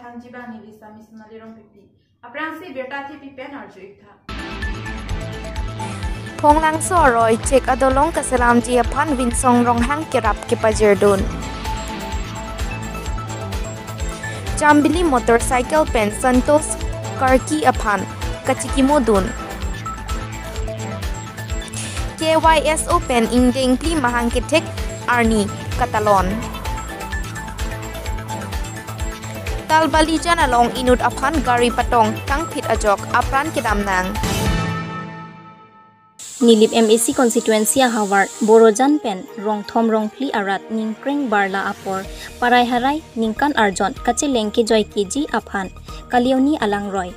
Thangjibani Lisa Miss Malirong Pipi. Apransi Bertati Pipen Arjuita. Phonglang Soroi check adolong kasalam ji apan winsong rong hang kirap ke pajerdun. Jambili motorcycle pen Santos Karki apan kachikimodun. KYS Open Indeng Pli Mahangkitek Arni Katalon. Talbalijan along inut apan gari patong kang pit ajok apran kedamnang. Nilip MAC constituency Howard Borojan pen rong thom rong pli arat ningkreng barla apor parai harai ningkan arjon kache lengke joy keji aphan kalioni alang roy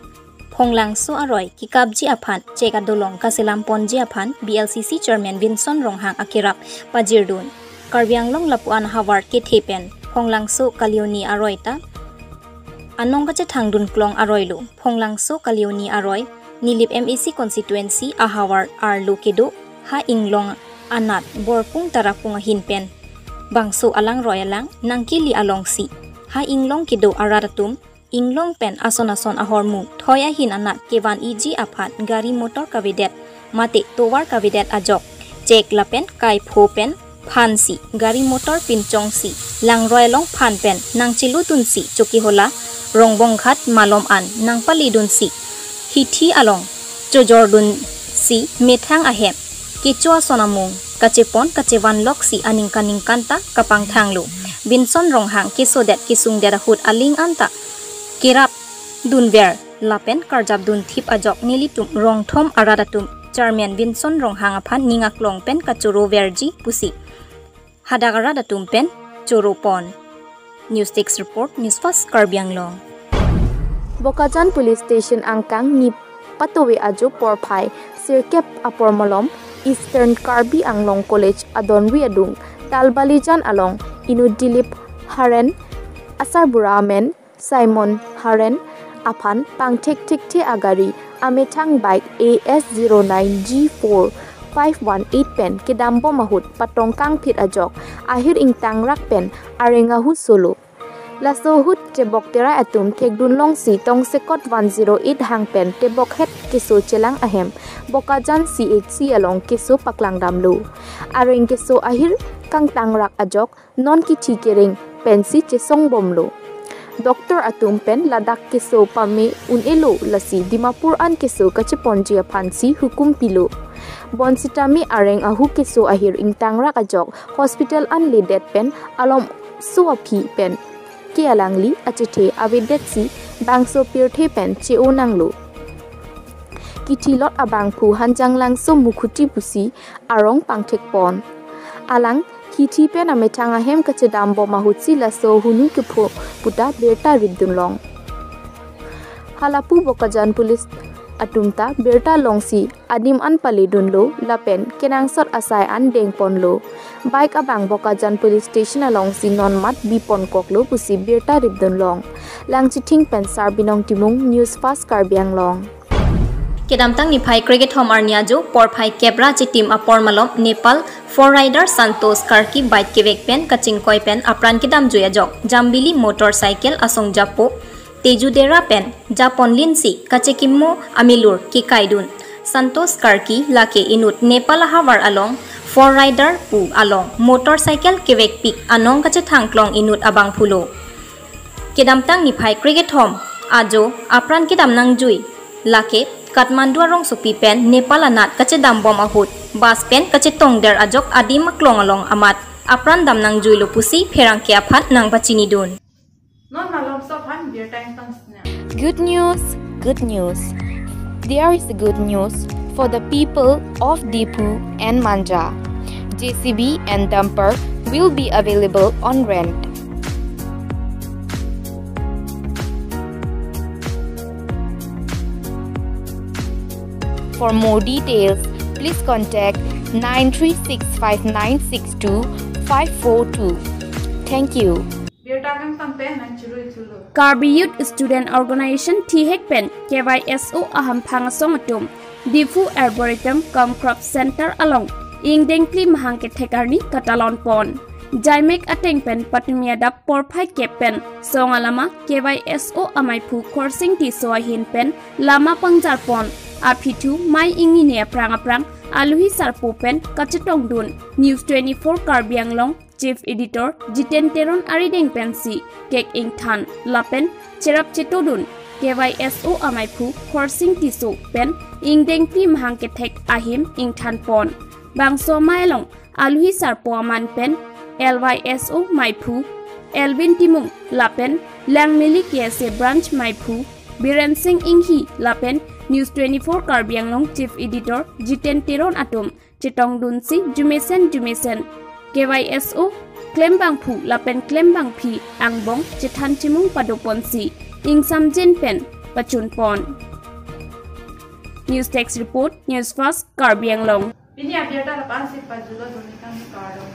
phonglang so aroy kikabji aphan cheka dolong kaselam ponji aphan BLCC chairman Vinson ronghang akirap pajirdun karbiang long lapuan Howard ke thepen phonglang so kalioni aroy ta anong kache thangdun klong aroy lu phonglang so kalioni aroy Nilip MAC constituency Ahawar Arlo Kedo ha inglong anat borpung tarakung hinpen bangso alang royalang nangkili along si ha inglong kedo araratum inglong pen ason ahormu thoya hin anat kevan iji aphat gari motor kavedet mate towar kavedet ajok cek lapen kai phopen phansi gari motor pinchong si lang royalong phan pen nangchilu tunsi choki hola rongbong khat malom an nangpali dun si Hithi along Jojordun si methang ahem Kichwa sonamung Kachepon kacewan lok si aning kanta kapang thanglu Vinson ronghang kisodet kisung derahut aling anta Kirap dunver lapen karjab dun thip ajok nilitum rong thom aradatum Chairman Vinson ronghang aphan ningaklong pen kachuro verji pusi Hadagaradatum pen choropon News 6 report News Fast Karbiang Long Bokajan Police Station angkang ni patuwi aju porpai sirkep apor molom Eastern Karbi Anglong College adonwi adung Talbalijan along Inudilip Haren Asarburamen Simon Haren apan pangtek tikte agari ametang bike AS09G4 518 pen kedambo mahut patongkang pit ajok akhir ingtang rak pen arengahu solo Laso hut tebok tera atum thekdun long si tong sekot 108 hangpen tebok het kiso chelang ahem bokajan CHC along kiso paklang damlu areng kiso ahir kang tangrak ajok non kichi kering pensi chesong bomlo Dr. Atum pen ladak kiso pame unelo lasi Dimapur an kiso kacheponjia phansi hukum pilo bonsitami areng ahu kiso ahir ingtangrak ajok hospital an ledet pen alom suapi pen Kialangli achete avedetsi bangso pirthe pen cheo nanglo kitilot abangphu hanjang langso mukhuti pusi arong pangthek pon alang kiti pen ametanga hem kache dambo mahutsi laso hunu kepho puta berta ridunlong halapu bokajan police atumta berta longsi adim an pale dunlo lapen kenangsot asai an deng ponlo bike abang bokajan police station along si nonmat bipon koklo pusi berta ribdunlong langchi thing pen sarbinong timung news fast karbiang long Kedamtang ni phai cricket home arniajo por phai kebra chi team apor malom Nepal four rider Santos Karki bike kevek pen kaching koi pen apran kedam joya jok Jambili motorcycle asong japo Tejudera pen Japon linsi kachekimmo amilur kikaidun Santos Karki lake inut Nepal hawar along four rider pu along motorcycle kevek pik anong kache thangklong inut abang phulo kedamtang ni phai cricket home ajo apran kedam nang jui lake Kathmandu arong sopi pen Nepal anat kache dambom ahut bas pen kache tongder ajok adi maklong along amat apran dam nang jui lo pusi pherang ke aphat nang bachini dun Non malom so han beer time tangsna. Good news, good news. There is good news for the people of Dipu and Manja. JCB and dumper will be available on rent. For more details, please contact 9365962 Thank you. Karbi Youth Student Organization T-Hekpen KYSO Aham Pangasongatum Difu Arboretum Cum Crop Center along Ingdengkli Mahangke Thekarni Katalon Pon Jaimek ateng pen patumia dap porphai ke pen songalama KYSO amai phu khorsing ti soahin pen lama pangjar pon apithu mai ingi ne prang aluhi sarpo pen kachetong dun News 24 Karbi Anglong Chief Editor Jiten Teron Arideng Pensi Kek Ing Than Lapen Cherap Chetodun KYSO amai phu khorsing ti so pen ingdeng pi mahang ke thek ahim ing than pon bangso mailong aluhi sarpo aman pen LYSO Maipu, Elvin Timung, Lapen, Lang Mili KSA Branch Maipu, Biren Singh Inghi, Lapen, News 24 Karbi Anglong Chief Editor, Jiten Teron Atom, Chetong Dunsi, Jumesen, KYSO, Klembang Pu, Lapen Klembang Pi, Angbong, Chetan Chimung Padoponsi, Ing Samjen Pen, Pachun Pon. News Text Report, News First, Karbi Anglong. Ini update la pansi pajulo domikan karo.